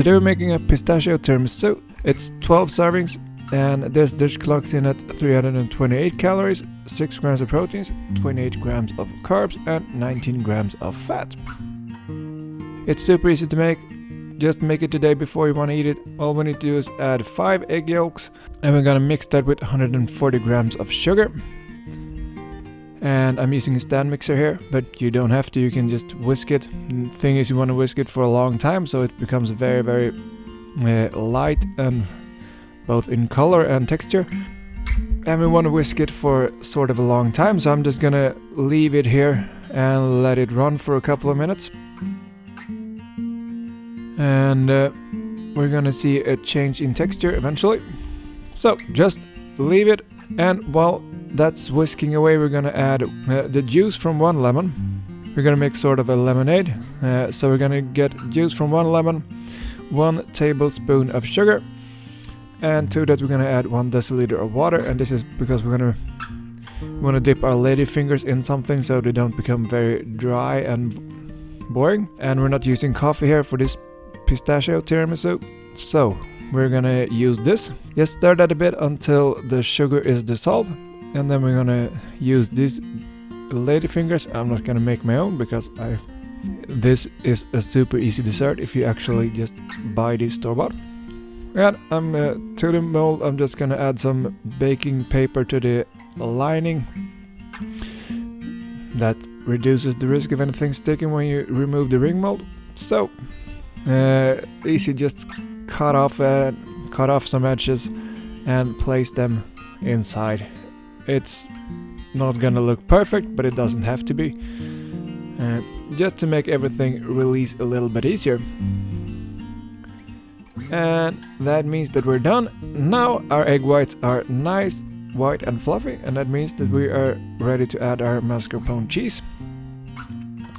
Today we're making a pistachio tiramisu. It's 12 servings and this dish clocks in at 328 calories, 6 grams of proteins, 28 grams of carbs and 19 grams of fat. It's super easy to make. Just make it the day before you want to eat it. All we need to do is add 5 egg yolks and we're gonna mix that with 140 grams of sugar. And I'm using a stand mixer here, but you don't have to, you can just whisk it. The thing is, you want to whisk it for a long time so it becomes very, very light and both in color and texture. And we want to whisk it for sort of a long time, so I'm just gonna leave it here and let it run for a couple of minutes. And we're gonna see a change in texture eventually. So just leave it, and while that's whisking away, we're gonna add the juice from 1 lemon. We're gonna make sort of a lemonade. So we're gonna get juice from 1 lemon, 1 tablespoon of sugar, and to that we're gonna add 1 deciliter of water. And this is because we wanna dip our ladyfingers in something so they don't become very dry and boring. And we're not using coffee here for this pistachio tiramisu, so we're gonna use this. Just stir that a bit until the sugar is dissolved, and then we're gonna use these ladyfingers. I'm not gonna make my own because this is a super easy dessert if you actually just buy this store-bought. And to the mold I'm just gonna add some baking paper to the lining. That reduces the risk of anything sticking when you remove the ring mold. So easy, just cut off some edges and place them inside. It's not gonna look perfect, but it doesn't have to be, just to make everything release a little bit easier. And that means that we're done. Now our egg whites are nice, white and fluffy, and that means that we are ready to add our mascarpone cheese.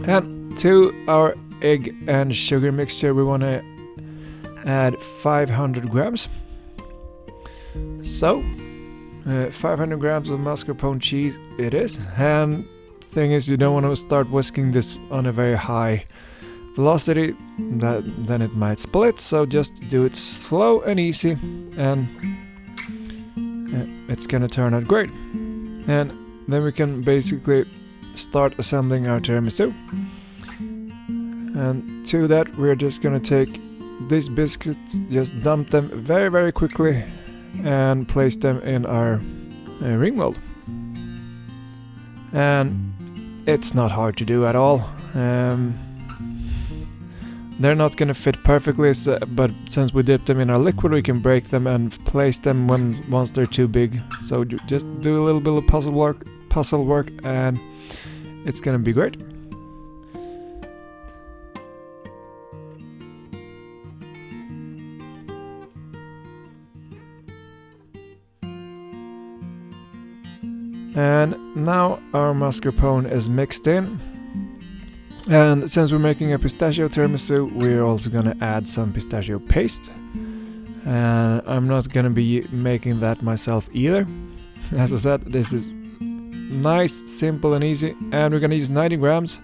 And to our egg and sugar mixture we want to add 500 grams. So 500 grams of mascarpone cheese it is. And thing is, you don't want to start whisking this on a very high velocity, then it might split, so just do it slow and easy and it's gonna turn out great. And then we can basically start assembling our tiramisu. And to that we're just gonna take these biscuits, just dump them very, very quickly and place them in our ring mold. And it's not hard to do at all. They're not gonna fit perfectly, but since we dip them in our liquid we can break them and place them once they're too big. So just do a little bit of puzzle work and it's gonna be great. And now our mascarpone is mixed in. And since we're making a pistachio tiramisu, we're also gonna add some pistachio paste. And I'm not gonna be making that myself either. As I said, this is nice, simple and easy. And we're gonna use 90 grams.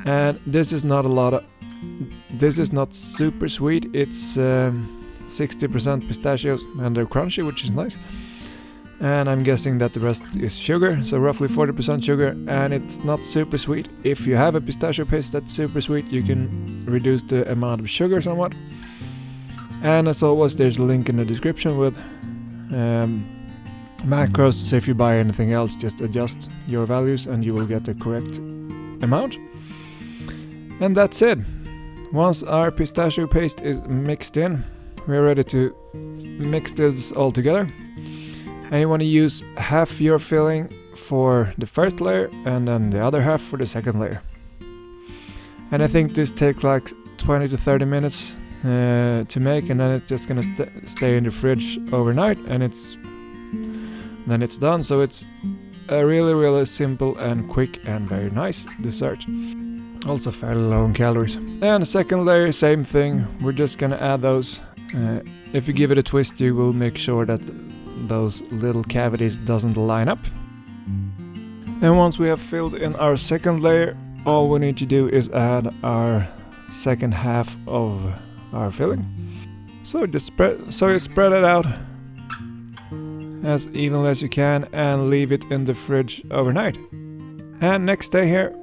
And this is not super sweet. It's 60% pistachios and they're crunchy, which is nice. And I'm guessing that the rest is sugar, so roughly 40% sugar, and it's not super sweet. If you have a pistachio paste that's super sweet, you can reduce the amount of sugar somewhat. And as always, there's a link in the description with macros, so if you buy anything else, just adjust your values and you will get the correct amount. And that's it. Once our pistachio paste is mixed in, we're ready to mix this all together. And you want to use half your filling for the first layer and then the other half for the second layer. And I think this takes like 20 to 30 minutes to make, and then it's just gonna stay in the fridge overnight, and then it's done. So it's a really, really simple and quick and very nice dessert. Also fairly low in calories. And the second layer, same thing. We're just gonna add those. If you give it a twist, you will make sure that those little cavities doesn't line up. And once we have filled in our second layer, all we need to do is add our second half of our filling. So just spread it out as evenly as you can and leave it in the fridge overnight. And next day here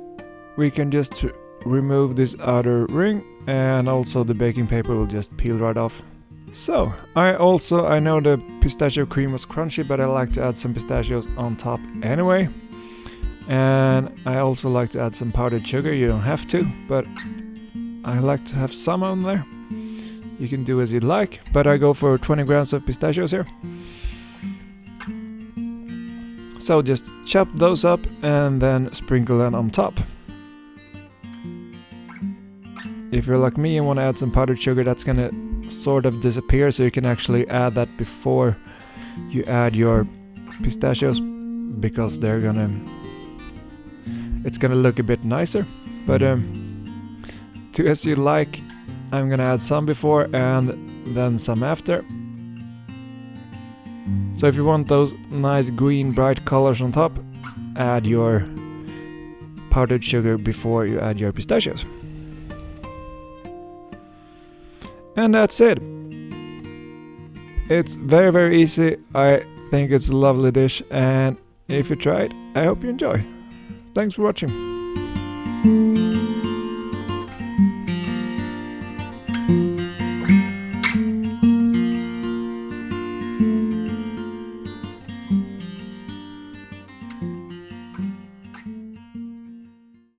we can just remove this outer ring, and also the baking paper will just peel right off. So I know the pistachio cream was crunchy, but I like to add some pistachios on top anyway. And I also like to add some powdered sugar. You don't have to, but I like to have some on there. You can do as you'd like, but I go for 20 grams of pistachios here. So just chop those up and then sprinkle them on top. If you're like me and want to add some powdered sugar, that's gonna sort of disappear, so you can actually add that before you add your pistachios, because it's gonna look a bit nicer. But do as you like. I'm gonna add some before and then some after. So if you want those nice green bright colors on top, add your powdered sugar before you add your pistachios. And that's it. It's very, very easy. I think it's a lovely dish, and if you try it, I hope you enjoy. Thanks for watching.